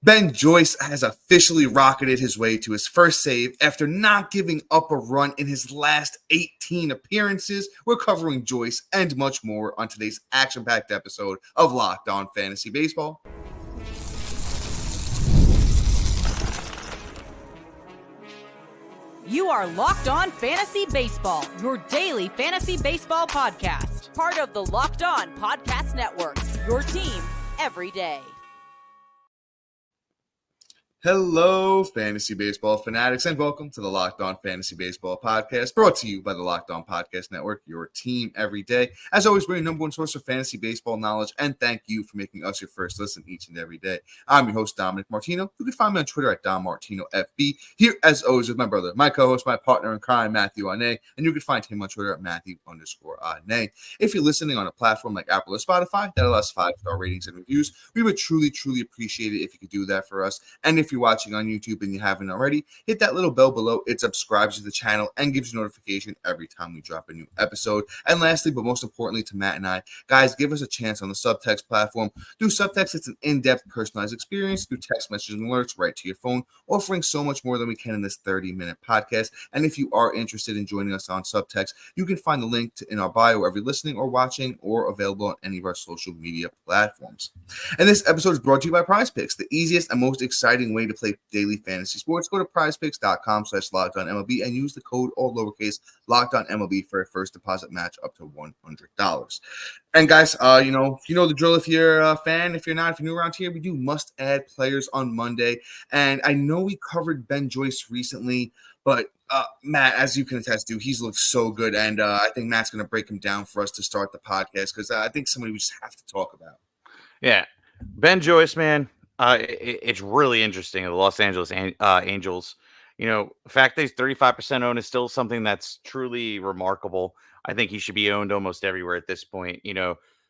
Ben Joyce has officially rocketed his way to his first save after not giving up a run in his last 18 appearances. We're covering Joyce and much more on today's action-packed episode of Locked On Fantasy Baseball. You are Locked On Fantasy Baseball, your daily fantasy baseball podcast. Part of the Locked On Podcast Network, your team every day. Hello, fantasy baseball fanatics, and welcome to the Locked On Fantasy Baseball podcast, brought to you by the Locked On Podcast Network, your team every day. As always, we're your number one source of fantasy baseball knowledge, and thank you for making us your first listen each and every day. I'm your host, Dominic Martino. You can find me on Twitter at DomMartinoFB. Here, as always, with my brother, my co-host, my partner in crime, Matthew Ane, and you can find him on Twitter at Matthew_Ane. If you're listening on a platform like Apple or Spotify that allows 5-star ratings and reviews, we would truly appreciate it if you could do that for us. And if you're watching on YouTube and you haven't already, hit that little bell below. It subscribes to the channel and gives you notification every time we drop a new episode. And lastly, but most importantly to Matt and I, guys, give us a chance on the Subtext platform. Through Subtext, it's an in-depth personalized experience through text messages and alerts right to your phone, offering so much more than we can in this 30-minute podcast. And if you are interested in joining us on Subtext, you can find the link in our bio wherever you're listening or watching, or available on any of our social media platforms. And this episode is brought to you by PrizePicks, the easiest and most exciting way to play daily fantasy sports. Go to prizepicks.com/LockedOnMLB and use the code all lowercase LockedOnMLB for a first deposit match up to $100. And guys, you know the drill. If you're a fan, if you're not, if you're new around here, we do must add players on Monday. And I know we covered Ben Joyce recently, but Matt, as you can attest to, he's looked so good. And I think Matt's going to break him down for us to start the podcast, because I think somebody we just have to talk about. Yeah, Ben Joyce, man. It's really interesting. The Los Angeles Angels, the fact that he's 35% owned is still something that's truly remarkable. I think he should be owned almost everywhere at this point.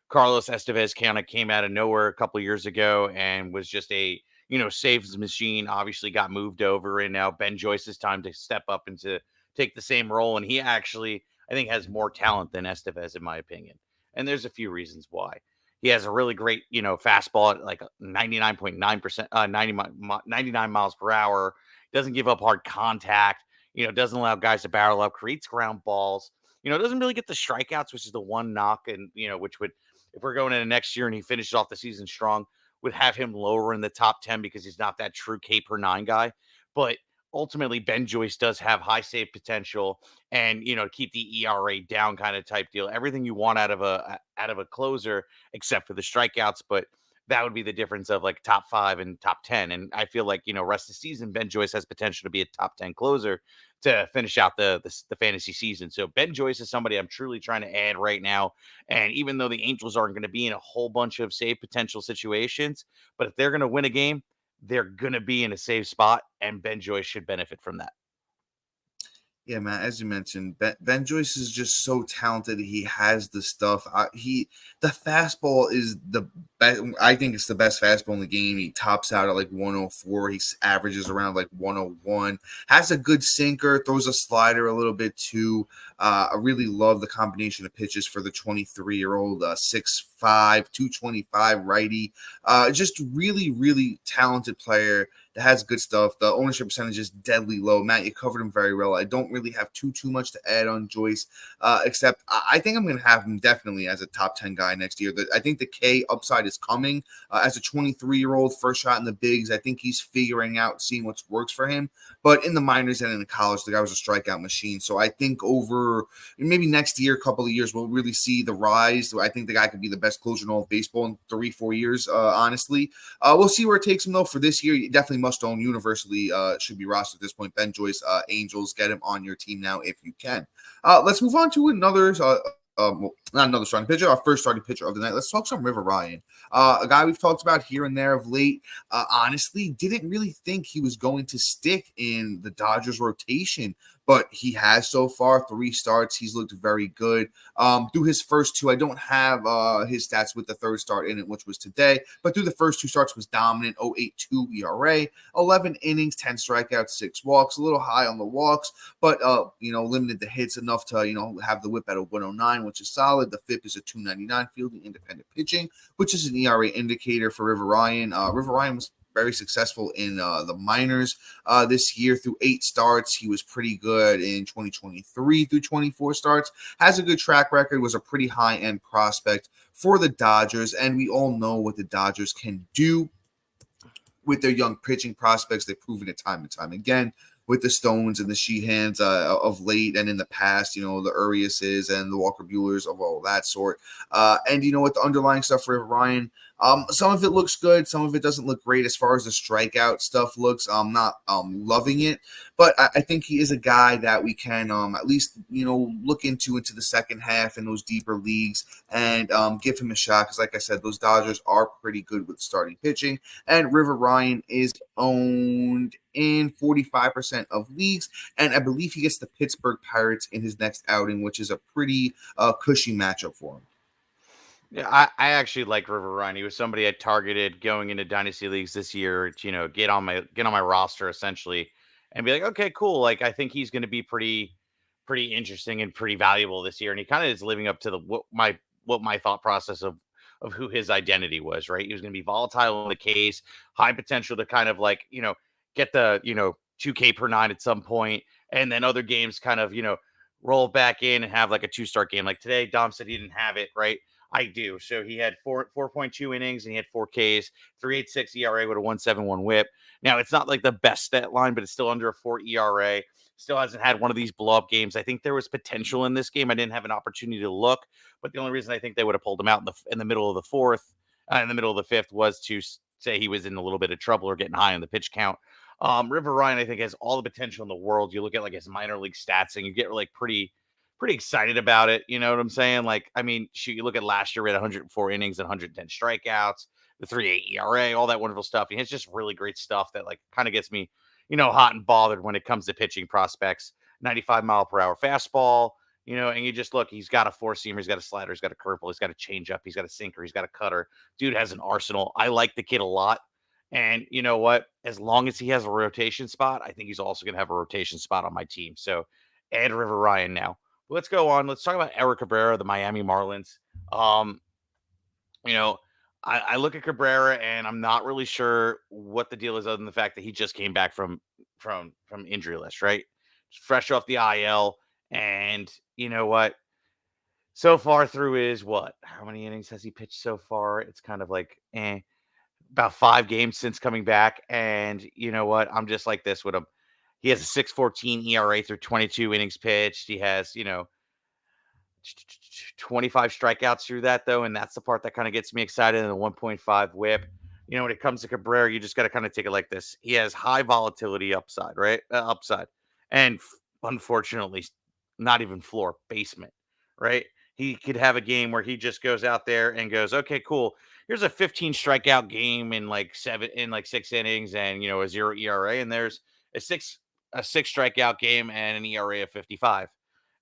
Carlos Estevez kind of came out of nowhere a couple of years ago and was just a, saves machine, obviously got moved over. And now Ben Joyce's time to step up and to take the same role. And he actually, I think, has more talent than Estevez, in my opinion. And there's a few reasons why. He has a really great, fastball at like 99.9%, 99 miles per hour. Doesn't give up hard contact, doesn't allow guys to barrel up, creates ground balls, doesn't really get the strikeouts, which is the one knock. And, which would, if we're going into next year and he finishes off the season strong, would have him lower in the top 10 because he's not that true K per 9 guy. But ultimately, Ben Joyce does have high save potential and, keep the ERA down kind of type deal. Everything you want out of a closer, except for the strikeouts. But that would be the difference of like top 5 and top 10. And I feel like, rest of the season, Ben Joyce has potential to be a top 10 closer to finish out the fantasy season. So Ben Joyce is somebody I'm truly trying to add right now. And even though the Angels aren't going to be in a whole bunch of save potential situations, but if they're going to win a game, they're going to be in a safe spot, and Ben Joyce should benefit from that. Yeah, man, as you mentioned, Ben Joyce is just so talented. He has the stuff. The fastball is the best. I think it's the best fastball in the game. He tops out at like 104. He averages around like 101. Has a good sinker, throws a slider a little bit too. I really love the combination of pitches for the 23-year-old, 6'5", 225 righty. Just really talented player that has good stuff. The ownership percentage is deadly low. Matt, you covered him very well. I don't really have too much to add on Joyce, except I think I'm going to have him definitely as a top 10 guy next year. I think the K upside is coming. As a 23-year-old, first shot in the bigs, I think he's figuring out, seeing what works for him. But in the minors and in the college, the guy was a strikeout machine. So I think over maybe next year, couple of years, we'll really see the rise. I think the guy could be the best closer in all of baseball in 3-4 years, honestly. We'll see where it takes him, though. For this year, you definitely must own, universally should be rostered at this point. Ben Joyce, Angels, get him on your team now if you can. Let's move on to another not another starting pitcher, our first starting pitcher of the night. Let's talk some River Ryan, a guy we've talked about here and there of late. Honestly, didn't really think he was going to stick in the Dodgers rotation, but he has so far. 3 starts. He's looked very good. Through his first 2, I don't have his stats with the 3rd start in it, which was today, but through the first 2 starts was dominant. 0.82 ERA, 11 innings, 10 strikeouts, 6 walks, a little high on the walks, but limited the hits enough to have the whip at a 109, which is solid. The FIP is a 299, fielding independent pitching, which is an ERA indicator for River Ryan. River Ryan was very successful in the minors this year through 8 starts. He was pretty good in 2023 through 24 starts. Has a good track record, was a pretty high-end prospect for the Dodgers, and we all know what the Dodgers can do with their young pitching prospects. They've proven it time and time again with the Stones and the Sheehans of late and in the past, the Uriases and the Walker Buehlers of all that sort. And what the underlying stuff for Ryan, some of it looks good. Some of it doesn't look great as far as the strikeout stuff looks. I'm not loving it, but I think he is a guy that we can at least, look into the second half in those deeper leagues and give him a shot. Because like I said, those Dodgers are pretty good with starting pitching. And River Ryan is owned in 45% of leagues, and I believe he gets the Pittsburgh Pirates in his next outing, which is a pretty cushy matchup for him. Yeah, I actually like River Ryan. He was somebody I targeted going into dynasty leagues this year to get on my roster essentially, and be like, okay, cool. Like I think he's going to be pretty interesting and pretty valuable this year, and he kind of is living up to what my thought process of who his identity was. Right, he was going to be volatile in the case, high potential to kind of get the 2K per 9 at some point, and then other games kind of roll back in and have like a 2-start game. Like today, Dom said he didn't have it, right? I do. So he had 4.2 innings and he had 4 Ks, 3.86 ERA with a 1.71 WHIP. Now it's not like the best stat line, but it's still under a 4 ERA. Still hasn't had one of these blow up games. I think there was potential in this game. I didn't have an opportunity to look, but the only reason I think they would have pulled him out in the middle of the fourth, in the middle of the fifth, was to say he was in a little bit of trouble or getting high on the pitch count. River Ryan, I think, has all the potential in the world. You look at like his minor league stats and you get like pretty excited about it. You know what I'm saying? Like, I mean, you look at last year, we had 104 innings and 110 strikeouts, the 3.8 ERA, all that wonderful stuff. And it's just really great stuff that like kind of gets me, hot and bothered when it comes to pitching prospects. 95-mile-per-hour fastball, and you just look, he's got a 4-seamer, he's got a slider, he's got a curveball, he's got a changeup, he's got a sinker, he's got a cutter. Dude has an arsenal. I like the kid a lot. And you know what? As long as he has a rotation spot, I think he's also going to have a rotation spot on my team. So add River Ryan now. Let's go on. Let's talk about Eric Cabrera, the Miami Marlins. I look at Cabrera and I'm not really sure what the deal is other than the fact that he just came back from injury list, right? Fresh off the IL. And you know what? So far through is what? How many innings has he pitched so far? It's kind of like, about 5 games since coming back. And you know what? I'm just like this with him. He has a 6.14 ERA through 22 innings pitched. He has, 25 strikeouts through that, though. And that's the part that kind of gets me excited. And the 1.5 whip. When it comes to Cabrera, you just got to kind of take it like this. He has high volatility upside, right? Upside. And unfortunately, not even floor, basement, right? He could have a game where he just goes out there and goes, okay, cool. Here's a 15 strikeout game in like 6 innings and a 0 ERA. And there's a six strikeout game and an ERA of 55.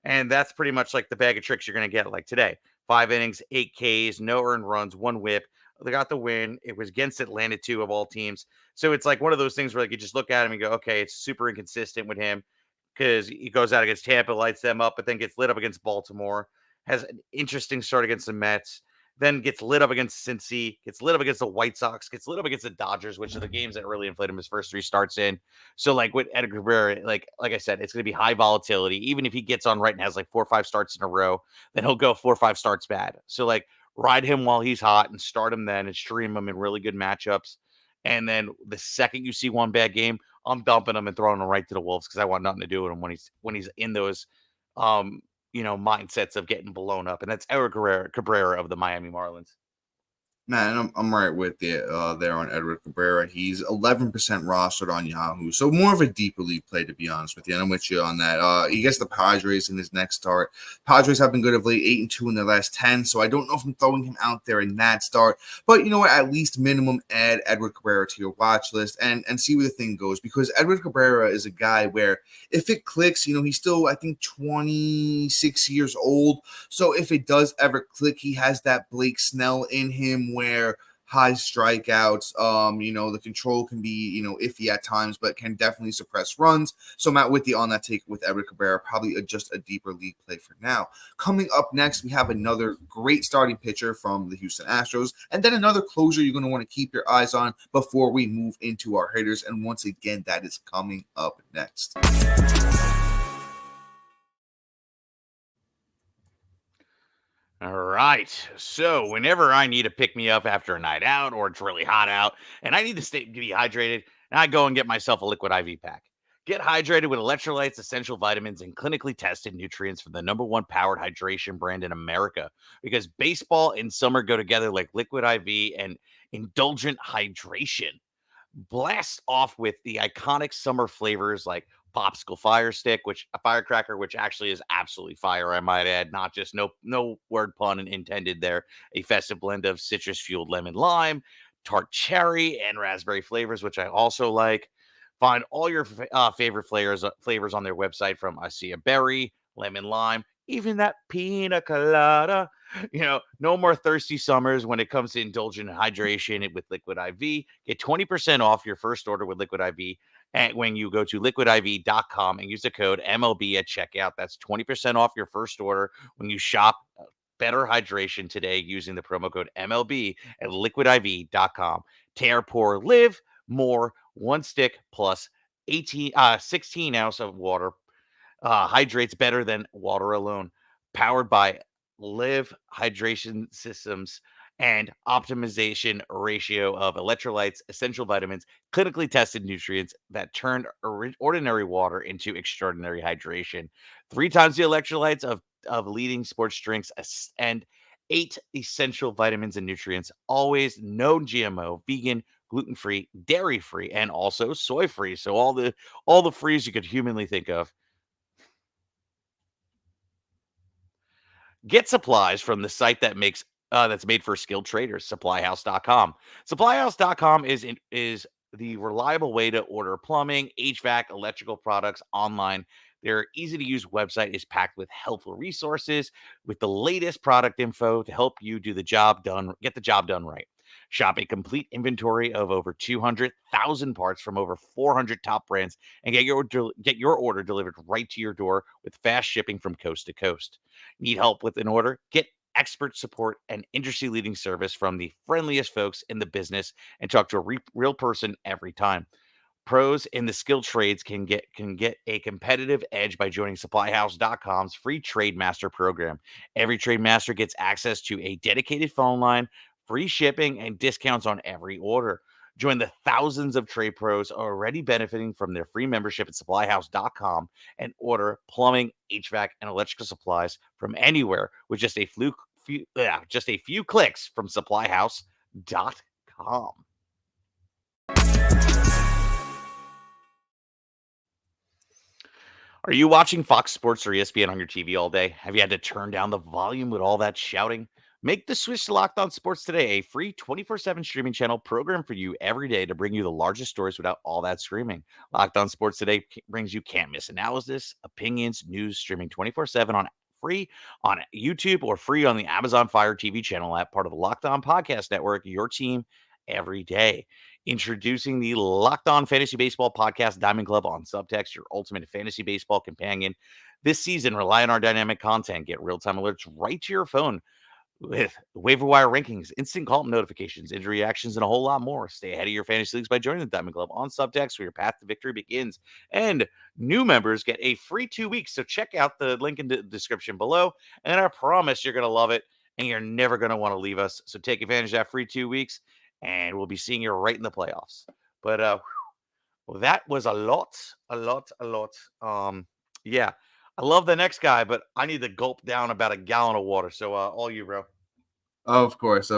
And that's pretty much like the bag of tricks you're going to get like today. 5 innings, 8 Ks, no earned runs, 1 whip. They got the win. It was against Atlanta too, of all teams. So it's like one of those things where like you just look at him and go, okay, it's super inconsistent with him because he goes out against Tampa, lights them up, but then gets lit up against Baltimore. Has an interesting start against the Mets. Then gets lit up against Cincy, gets lit up against the White Sox, gets lit up against the Dodgers, which are the games that really inflate him his first 3 starts in. So like with Edgar Cabrera, like I said, it's going to be high volatility. Even if he gets on right and has like 4 or 5 starts in a row, then he'll go 4 or 5 starts bad. So like ride him while he's hot and start him then and stream him in really good matchups. And then the second you see one bad game, I'm dumping him and throwing him right to the Wolves because I want nothing to do with him when he's in those mindsets of getting blown up. And that's Eric Cabrera of the Miami Marlins. Man, I'm right with you there on Edward Cabrera. He's 11% rostered on Yahoo, so more of a deeper league play, to be honest with you. And I'm with you on that. He gets the Padres in his next start. Padres have been good of late, 8-2 in their last 10, so I don't know if I'm throwing him out there in that start. But you know what? At least minimum add Edward Cabrera to your watch list and see where the thing goes, because Edward Cabrera is a guy where if it clicks, he's still, I think, 26 years old. So if it does ever click, he has that Blake Snell in him where high strikeouts. The control can be, iffy at times, but can definitely suppress runs. So Matt Whitty on that take with Everett Cabrera, probably just a deeper league play for now. Coming up next, we have another great starting pitcher from the Houston Astros, and then another closer you're going to want to keep your eyes on before we move into our hitters. And once again, that is coming up next. All right. So whenever I need to pick me up after a night out or it's really hot out and I need to stay dehydrated, I go and get myself a liquid IV pack. Get hydrated with electrolytes, essential vitamins, and clinically tested nutrients from the #1 powered hydration brand in America. Because baseball and summer go together like liquid IV and indulgent hydration. Blast off with the iconic summer flavors like popsicle fire stick, which a firecracker, which actually is absolutely fire, I might add, not just no word pun intended there. A festive blend of citrus fueled lemon lime, tart cherry, and raspberry flavors, which I also like. Find all your favorite flavors on their website, from I see a berry, lemon lime, even that pina colada. No more thirsty summers when it comes to indulgent hydration with Liquid IV. Get 20% off your first order with Liquid IV and when you go to liquidiv.com and use the code MLB at checkout. That's 20% off your first order when you shop better hydration today using the promo code MLB at liquidiv.com. Tear, pour, live more. One stick plus 16 ounce of water hydrates better than water alone. Powered by Live Hydration Systems and optimization ratio of electrolytes, essential vitamins, clinically tested nutrients that turn ordinary water into extraordinary hydration. 3 times the electrolytes of leading sports drinks and 8 essential vitamins and nutrients. Always no GMO, vegan, gluten-free, dairy-free, and also soy-free. So all the frees you could humanly think of. Get supplies from the site that's made for skilled traders, supplyhouse.com. Supplyhouse.com is the reliable way to order plumbing, HVAC, electrical products online. Their easy to use website is packed with helpful resources with the latest product info to help you get the job done right. Shop a complete inventory of over 200,000 parts from over 400 top brands and get your order delivered right to your door with fast shipping from coast to coast. Need help with an order? Get expert support and industry-leading service from the friendliest folks in the business and talk to a real person every time. Pros in the skilled trades can get a competitive edge by joining supplyhouse.com's free trade master program. Every trade master gets access to a dedicated phone line, free shipping, and discounts on every order. Join the thousands of trade pros already benefiting from their free membership at supplyhouse.com and order plumbing, HVAC, and electrical supplies from anywhere with just a few clicks from supplyhouse.com. Are you watching Fox Sports or ESPN on your TV all day? Have you had to turn down the volume with all that shouting? Make the switch to Locked On Sports today, a free 24/7 streaming channel programmed for you every day to bring you the largest stories without all that screaming. Locked On Sports today brings you can't miss analysis, opinions, news, streaming 24/7 on free on YouTube or free on the Amazon Fire TV channel app, part of the Locked On Podcast Network, your team every day. Introducing the Locked On Fantasy Baseball Podcast Diamond Club on Subtext, your ultimate fantasy baseball companion. This season, rely on our dynamic content. Get real-time alerts right to your phone with waiver wire rankings, instant call notifications, injury actions, and a whole lot more. Stay ahead of your fantasy leagues by joining the Diamond Club on Subtext, where your path to victory begins. And new members get a free 2 weeks. So check out the link in the description below. And I promise you're going to love it, and you're never going to want to leave us. So take advantage of that free 2 weeks, and we'll be seeing you right in the playoffs. But well, that was a lot. Yeah. I love the next guy, but I need to gulp down about a gallon of water. So all you, bro. Of course. We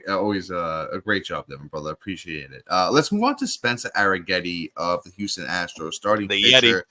always a great job, Devin, brother. Appreciate it. Let's move on to Spencer Arrighetti of the Houston Astros, starting The pitcher.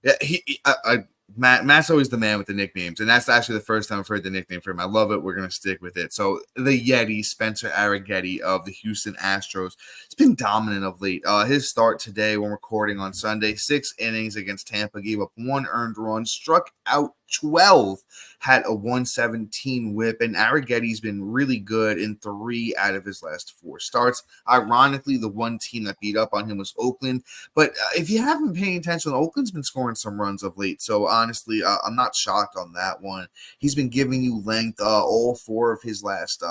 Yeti. Yeah, Matt's always the man with the nicknames, and that's actually the first time I've heard the nickname for him. I love it. We're gonna stick with it. So the Yeti, Spencer Arrighetti of the Houston Astros, it's been dominant of late. His start today, when recording on Sunday, 6 innings against Tampa, gave up 1 earned run, struck out 12 had a 117 whip, and Arrighetti's been really good in 3 out of his last 4 starts. Ironically, the one team that beat up on him was Oakland, but if you haven't been paying attention, Oakland's been scoring some runs of late, so honestly, I'm not shocked on that one. He's been giving you length. All 4 of his last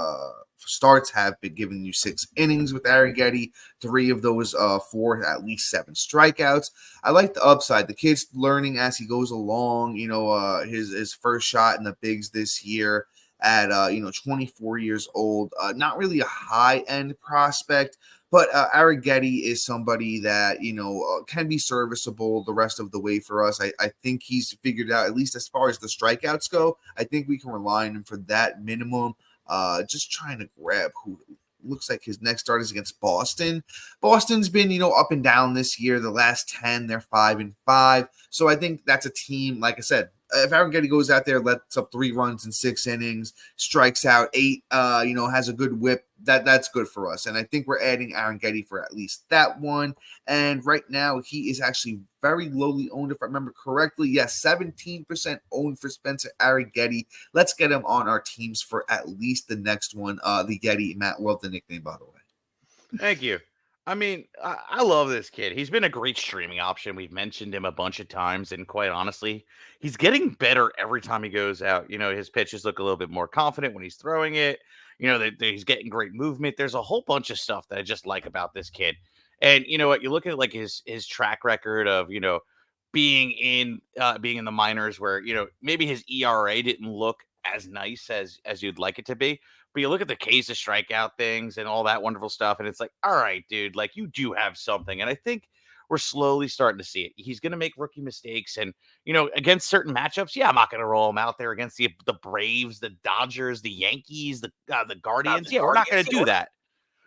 starts have been giving you 6 innings with Arrighetti. 3 of those 4 at least 7 strikeouts. I like the upside. The kid's learning as he goes along. His first shot in the bigs this year at 24 years old. Not really a high end prospect, but Arrighetti is somebody that can be serviceable the rest of the way for us. I think he's figured out, at least as far as the strikeouts go. I think we can rely on him for that minimum. Just trying to grab who looks like his next start is against Boston. Boston's been, up and down this year. The last 10, they're 5-5. So I think that's a team, like I said, if Arrighetti goes out there, lets up 3 runs in 6 innings, strikes out 8, has a good whip, that's good for us. And I think we're adding Arrighetti for at least that one. And right now, he is actually very lowly owned, if I remember correctly. Yes, 17% owned for Spencer Arrighetti. Let's get him on our teams for at least the next one. The Yeti, Matt World, the nickname, by the way. Thank you. I mean, I love this kid. He's been a great streaming option. We've mentioned him a bunch of times, and quite honestly, he's getting better every time he goes out. His pitches look a little bit more confident when he's throwing it. He's getting great movement. There's a whole bunch of stuff that I just like about this kid. And you know what? You look at like his track record of being in the minors, where maybe his ERA didn't look as nice as you'd like it to be. But you look at the K's to strikeout things and all that wonderful stuff, and it's like, all right, dude, like you do have something. And I think we're slowly starting to see it. He's going to make rookie mistakes, and against certain matchups, yeah, I'm not going to roll him out there against the Braves, the Dodgers, the Yankees, the Guardians. Yeah, we're not going to do that.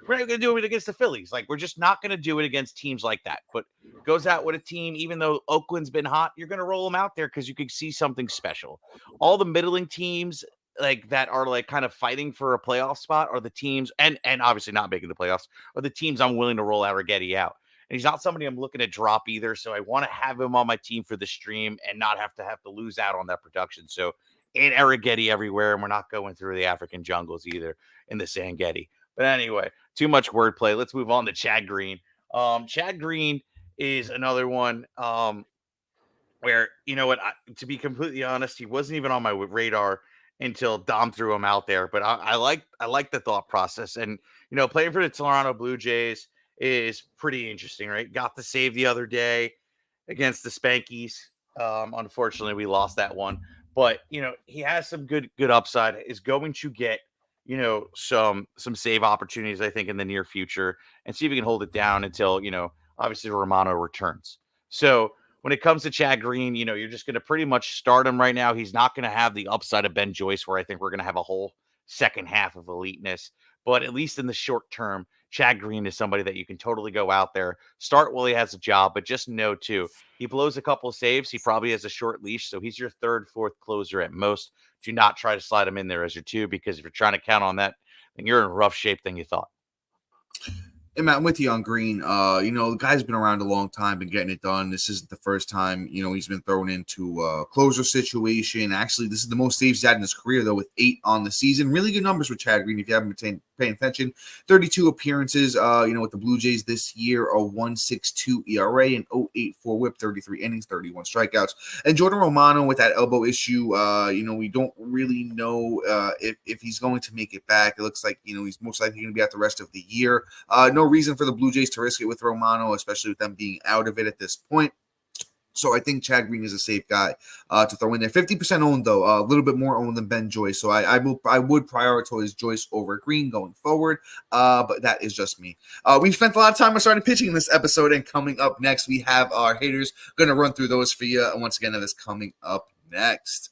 We're not going to do it against the Phillies. Like, we're just not going to do it against teams like that. But goes out with a team, even though Oakland's been hot, you're going to roll them out there because you can see something special. All the middling teams like that are like kind of fighting for a playoff spot are the teams, and obviously not making the playoffs, are the teams I'm willing to roll Arrighetti out. And he's not somebody I'm looking to drop either. So I want to have him on my team for the stream and not have to lose out on that production. So in Arrighetti everywhere, and we're not going through the African jungles either in the Sanghetti. But anyway, too much wordplay. Let's move on to Chad Green. Chad Green is another one where, to be completely honest, he wasn't even on my radar until Dom threw him out there. But I like the thought process. And, playing for the Toronto Blue Jays is pretty interesting, right? Got the save the other day against the Spankies. Unfortunately, we lost that one. But, he has some good upside, is going to get, some save opportunities, I think, in the near future, and see if we can hold it down until, obviously Romano returns. So when it comes to Chad Green, you're just going to pretty much start him right now. He's not going to have the upside of Ben Joyce, where I think we're going to have a whole second half of eliteness. But at least in the short term, Chad Green is somebody that you can totally go out there, start while he has a job, but just know, too, he blows a couple of saves. He probably has a short leash, so he's your 3rd, 4th closer at most. Do not try to slide him in there as your 2, because if you're trying to count on that, then you're in rough shape than you thought. And Matt, I'm with you on Green. The guy's been around a long time, been getting it done. This isn't the first time, he's been thrown into a closer situation. Actually, this is the most saves he's had in his career, though, with 8 on the season. Really good numbers with Chad Green if you haven't been paying attention. 32 appearances, with the Blue Jays this year, a 1.62 ERA, an 0.84 whip, 33 innings, 31 strikeouts. And Jordan Romano with that elbow issue, we don't really know if he's going to make it back. It looks like, he's most likely going to be out the rest of the year. No reason for the Blue Jays to risk it with Romano, especially with them being out of it at this point. So I think Chad Green is a safe guy to throw in there. 50% owned, though, a little bit more owned than Ben Joyce. So I would prioritize Joyce over Green going forward, but that is just me. We've spent a lot of time on starting pitching in this episode, and coming up next, we have our haters. Going to run through those for you. And once again, that is coming up next.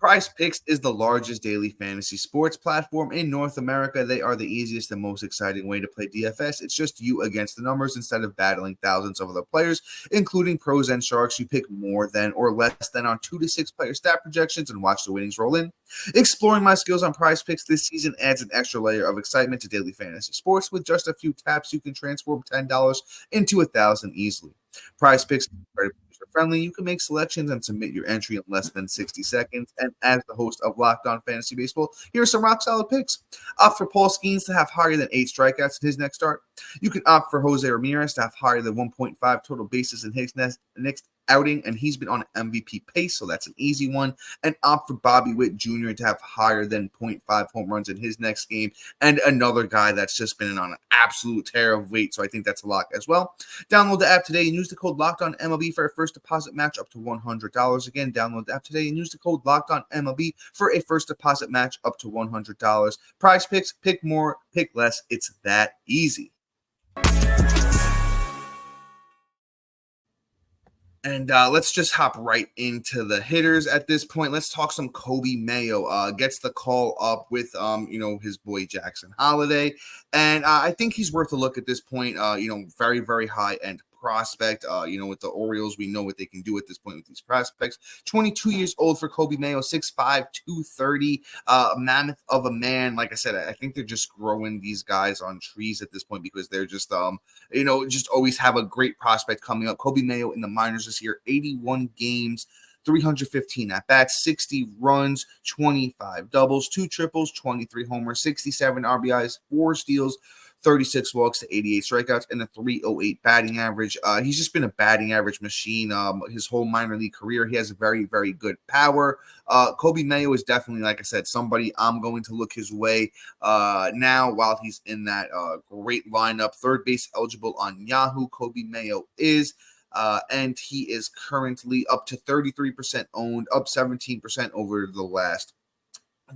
PrizePicks is the largest daily fantasy sports platform in North America. They are the easiest and most exciting way to play DFS. It's just you against the numbers instead of battling thousands of other players, including pros and sharks. You pick more than or less than on 2 to 6 player stat projections and watch the winnings roll in. Exploring my skills on PrizePicks this season adds an extra layer of excitement to daily fantasy sports. With just a few taps, you can transform $10 into $1,000 easily. PrizePicks is very user-friendly. You can make selections and submit your entry in less than 60 seconds. And as the host of Locked On Fantasy Baseball, here are some rock-solid picks. Opt for Paul Skeens to have higher than 8 strikeouts in his next start. You can opt for Jose Ramirez to have higher than 1.5 total bases in his next outing, and he's been on an MVP pace, so that's an easy one. And opt for Bobby Witt Jr. to have higher than 0.5 home runs in his next game, and another guy that's just been on an absolute tear of weight, so I think that's a lock as well. Download the app today and use the code LOCKEDONMLB for a first deposit match up to $100. Again, download the app today and use the code LOCKEDONMLB for a first deposit match up to $100. PrizePicks, pick more, pick less. It's that easy. And let's just hop right into the hitters at this point. Let's talk some Coby Mayo. Gets the call up with, his boy Jackson Holliday. And I think he's worth a look at this point. Very, very high-end prospect. With the Orioles, we know what they can do at this point with these prospects. 22 years old for Coby Mayo, 6'5", 230, mammoth of a man. Like I said, I think they're just growing these guys on trees at this point because they're just, just always have a great prospect coming up. Coby Mayo in the minors this year, 81 games, 315 at-bats, 60 runs, 25 doubles, 2 triples, 23 homers, 67 RBIs, 4 steals, 36 walks to 88 strikeouts, and a 308 batting average. He's just been a batting average machine his whole minor league career. He has a very, very good power. Coby Mayo is definitely, like I said, somebody I'm going to look his way now while he's in that great lineup. Third base eligible on Yahoo, Coby Mayo is. And he is currently up to 33% owned, up 17% over the last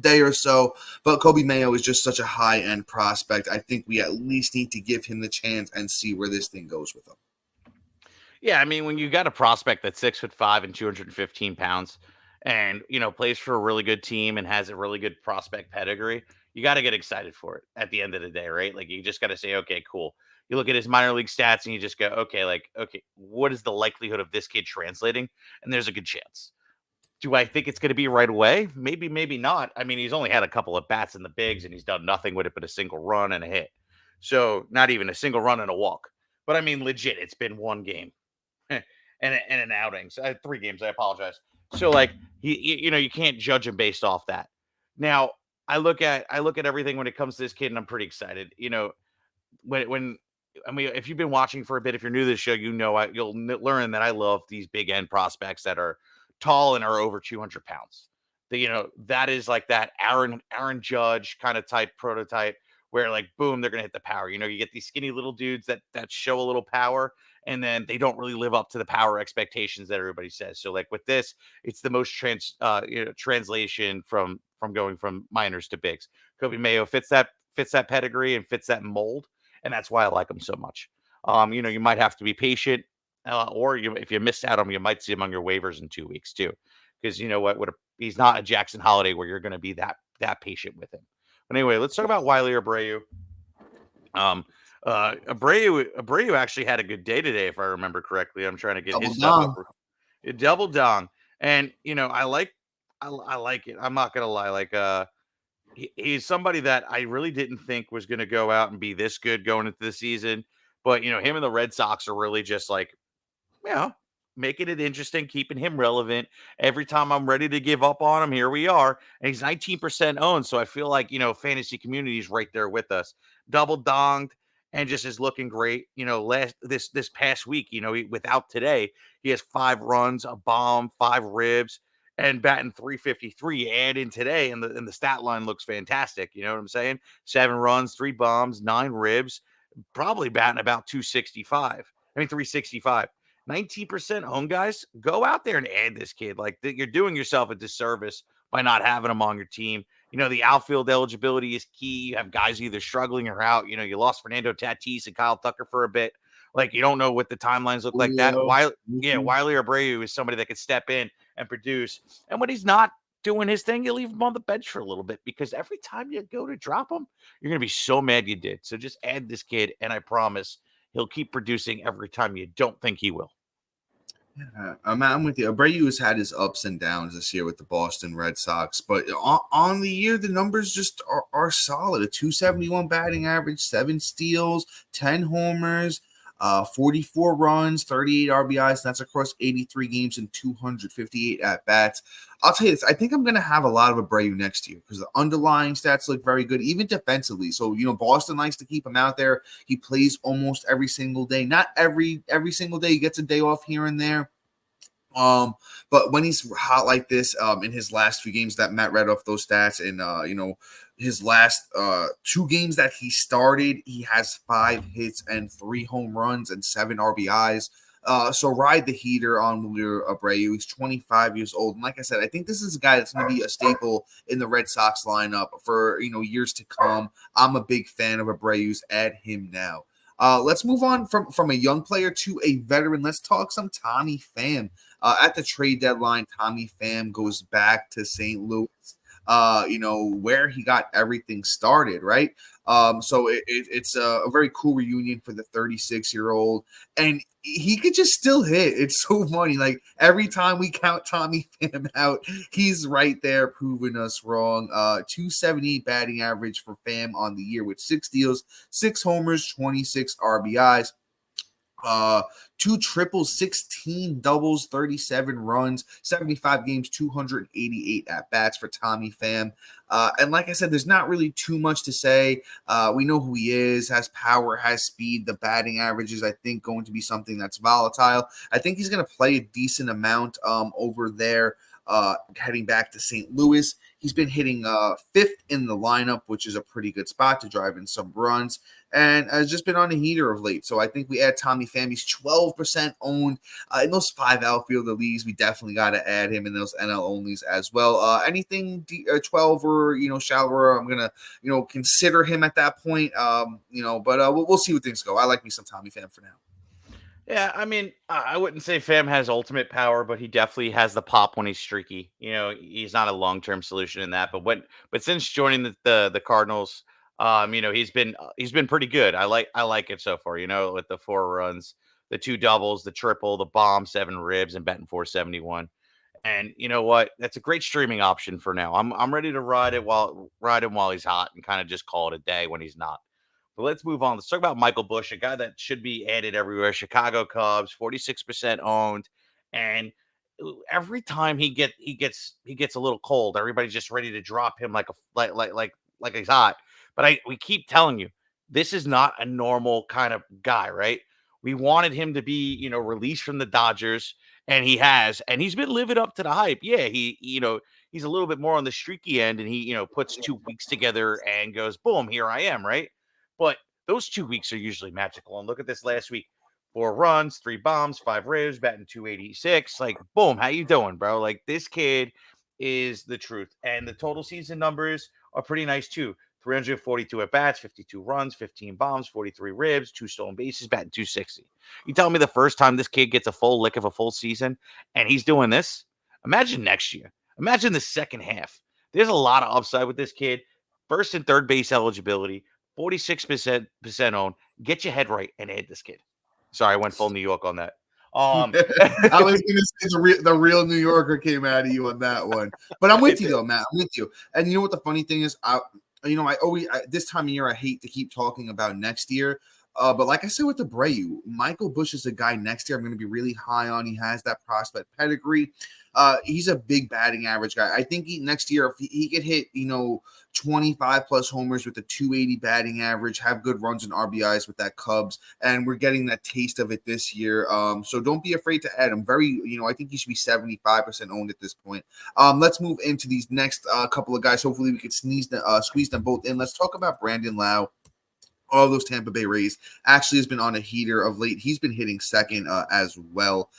day or so. But Coby Mayo is just such a high-end prospect. I think we at least need to give him the chance and see where this thing goes with him. Yeah, I mean, when you got a prospect that's 6'5" and 215 pounds and, plays for a really good team and has a really good prospect pedigree, you got to get excited for it at the end of the day, right? Like, you just got to say, okay, cool. You look at his minor league stats and you just go, okay, what is the likelihood of this kid translating? And there's a good chance. Do I think it's going to be right away? Maybe, maybe not. I mean, he's only had a couple of bats in the bigs and he's done nothing with it but a single run and a hit. So not even a single run and a walk. But I mean, legit, it's been one game and an outing. So 3 games. I apologize. So you can't judge him based off that. Now I look at everything when it comes to this kid, and I'm pretty excited. If you've been watching for a bit, if you're new to the show, you'll learn that I love these big end prospects that are tall and are over 200 pounds. That is like that Aaron Judge kind of type prototype where boom, they're going to hit the power. You get these skinny little dudes that show a little power and then they don't really live up to the power expectations that everybody says. So with this, it's the most translation from going from minors to bigs. Coby Mayo fits that pedigree and fits that mold. And that's why I like him so much. You might have to be patient. Or if you miss out on him, you might see him on your waivers in 2 weeks too, because he's not a Jackson Holliday where you're going to be that patient with him. But anyway, let's talk about Wilyer Abreu. Abreu actually had a good day today, if I remember correctly. I'm trying to get his stuff up. It doubled down, and I like it. I'm not gonna lie. He's somebody that I really didn't think was going to go out and be this good going into the season, but him and the Red Sox are really just making it interesting, keeping him relevant. Every time I'm ready to give up on him, here we are. And he's 19% owned. So I feel like, fantasy community is right there with us. Double donged and just is looking great. This past week, without today, he has 5 runs, a bomb, 5 ribs, and batting 353. And in today, and the stat line looks fantastic. You know what I'm saying? 7 runs, 3 bombs, 9 ribs, probably batting about 365. 19% owned, guys. Go out there and add this kid. You're doing yourself a disservice by not having him on your team. The outfield eligibility is key. You have guys either struggling or out. You lost Fernando Tatis and Kyle Tucker for a bit. You don't know what the timelines look like. That. Wilyer Abreu is somebody that could step in and produce. And when he's not doing his thing, you leave him on the bench for a little bit, because every time you go to drop him, you're going to be so mad you did. So just add this kid, and I promise he'll keep producing every time you don't think he will. Yeah, I'm with you. Abreu has had his ups and downs this year with the Boston Red Sox, but on the year, the numbers just are solid. A 271 batting average, 7 steals, 10 homers. 44 runs, 38 RBIs. That's across 83 games and 258 at bats. I'll tell you this. I think I'm going to have a lot of Abreu next year because the underlying stats look very good, even defensively. So, Boston likes to keep him out there. He plays almost every single day. Not every single day. He gets a day off here and there. But when he's hot like this, in his last few games that Matt read off those stats, and his last 2 games that he started, he has 5 hits and 3 home runs and 7 RBIs. So ride the heater on Wilyer Abreu. He's 25 years old, and like I said, I think this is a guy that's going to be a staple in the Red Sox lineup for years to come. I'm a big fan of Abreu's. Add him now. Let's move on from a young player to a veteran. Let's talk some Tommy Pham. At the trade deadline, Tommy Pham goes back to St. Louis, where he got everything started, right? So it's a very cool reunion for the 36-year-old, and he could just still hit. It's so funny. Like every time we count Tommy Pham out, he's right there proving us wrong. 278 batting average for Pham on the year with 6 steals, 6 homers, 26 RBIs. 2 triples, 16 doubles, 37 runs, 75 games, 288 at bats for Tommy Pham. And like I said, there's not really too much to say. We know who he is, has power, has speed. The batting average is, I think, going to be something that's volatile. I think he's going to play a decent amount over there. Heading back to St. Louis. He's been hitting 5th in the lineup, which is a pretty good spot to drive in some runs, and has just been on a heater of late. So I think we add Tommy Pham. He's 12% owned in those 5 outfielder leagues. We definitely got to add him in those NL onlys as well. Anything 12 or shallower, I'm gonna consider him at that point. But we'll see what things go. I like me some Tommy Pham for now. Yeah, I mean, I wouldn't say Pham has ultimate power, but he definitely has the pop when he's streaky. He's not a long-term solution in that. But since joining the Cardinals, he's been pretty good. I like it so far. With the 4 runs, the 2 doubles, the triple, the bomb, 7 ribs, and betting 471. And you know what? That's a great streaming option for now. I'm ready to ride him while he's hot and kind of just call it a day when he's not. But let's move on. Let's talk about Michael Busch, a guy that should be added everywhere. Chicago Cubs, 46% owned, and every time he gets a little cold, everybody's just ready to drop him like he's hot. But we keep telling you, this is not a normal kind of guy, right? We wanted him to be, released from the Dodgers, and he's been living up to the hype. Yeah, he's a little bit more on the streaky end, and he, puts 2 weeks together and goes, boom, here I am, right? But those 2 weeks are usually magical. And look at this last week: 4 runs, 3 bombs, 5 ribs, batting 286. Like, boom, how you doing, bro? Like, this kid is the truth. And the total season numbers are pretty nice too. 342 at bats, 52 runs, 15 bombs, 43 ribs, 2 stolen bases, batting 260. You tell me the first time this kid gets a full lick of a full season and he's doing this? Imagine next year. Imagine the second half. There's a lot of upside with this kid. First and third base eligibility, 46% owned. Get your head right and add this kid. Sorry, I went full New York on that. I was going to say the real New Yorker came out of you on that one. But I'm with you, though, Matt. I'm with you. And you know what the funny thing is? I this time of year, I hate to keep talking about next year. But like I said with Abreu, Michael Busch is a guy next year I'm going to be really high on. He has that prospect pedigree. He's a big batting average guy. I think next year, if he could hit, 25 plus homers with a 280 batting average, have good runs and RBIs with that Cubs, and we're getting that taste of it this year. So don't be afraid to add him. I think he should be 75% owned at this point. Let's move into these next couple of guys. Hopefully we could squeeze them both in. Let's talk about Brandon Lowe. All those Tampa Bay Rays actually has been on a heater of late. He's been hitting second as well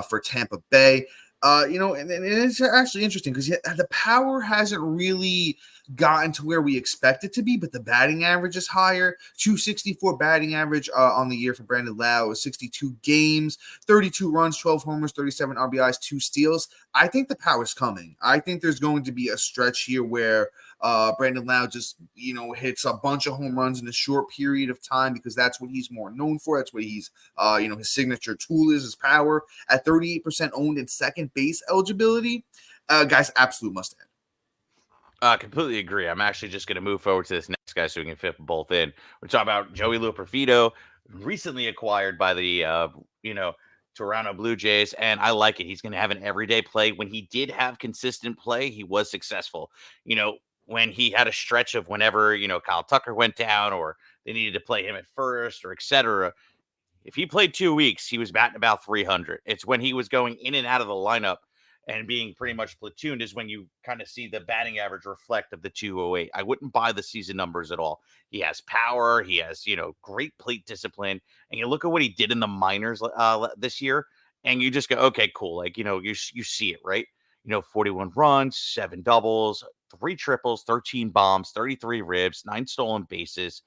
for Tampa Bay. And it's actually interesting because the power hasn't really gotten to where we expect it to be, but the batting average is higher. 264 batting average on the year for Brandon Lowe, 62 games, 32 runs, 12 homers, 37 RBIs, 2 steals. I think the power's coming. I think there's going to be a stretch here where Brandon Lowe just, hits a bunch of home runs in a short period of time because that's what he's more known for. That's what he's, his signature tool is his power. At 38% owned in second base eligibility, guys, absolute must add. Completely agree. I'm actually just going to move forward to this next guy so we can fit both in. We're talking about Joey Loperfido, recently acquired by the Toronto Blue Jays, and I like it. He's going to have an everyday play. When he did have consistent play, he was successful. When he had a stretch of whenever Kyle Tucker went down, or they needed to play him at first, or etc. If he played 2 weeks, he was batting about 300. It's when he was going in and out of the lineup and being pretty much platooned is when you kind of see the batting average reflect of the 208. I wouldn't buy the season numbers at all. He has power. He has, great plate discipline. And you look at what he did in the minors this year, and you just go, okay, cool. Like, you see it, right? 41 runs, 7 doubles, 3 triples, 13 bombs, 33 ribs, 9 stolen bases,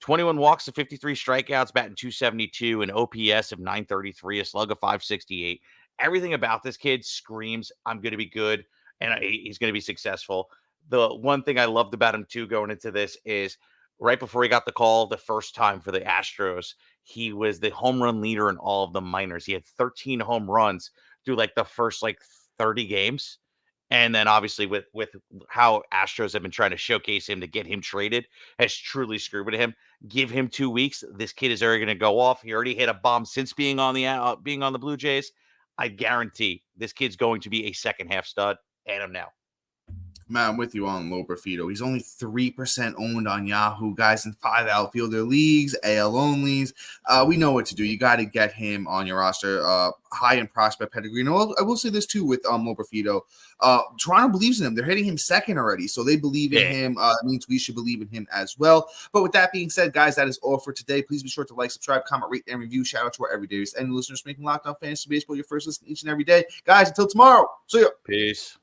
21 walks to 53 strikeouts, batting 272, an OPS of 933, a slug of 568. Everything about this kid screams, I'm going to be good, and he's going to be successful. The one thing I loved about him, too, going into this is right before he got the call the first time for the Astros, he was the home run leader in all of the minors. He had 13 home runs through like the first 30 games. And then obviously with how Astros have been trying to showcase him to get him traded has truly screwed with him. Give him 2 weeks. This kid is already going to go off. He already hit a bomb since being on the Blue Jays. I guarantee this kid's going to be a second half stud. And him now. Man, I'm with you on Loperfido. He's only 3% owned on Yahoo. Guys in 5 outfielder leagues, AL onlys. We know what to do. You got to get him on your roster. High in prospect pedigree. And I will say this too with Loperfido. Toronto believes in him. They're hitting him second already, so they believe in him. It means we should believe in him as well. But with that being said, guys, that is all for today. Please be sure to like, subscribe, comment, rate, and review. Shout out to our everydayers and listeners making Locked On Fantasy Baseball your first listen each and every day. Guys, until tomorrow. See ya. Peace.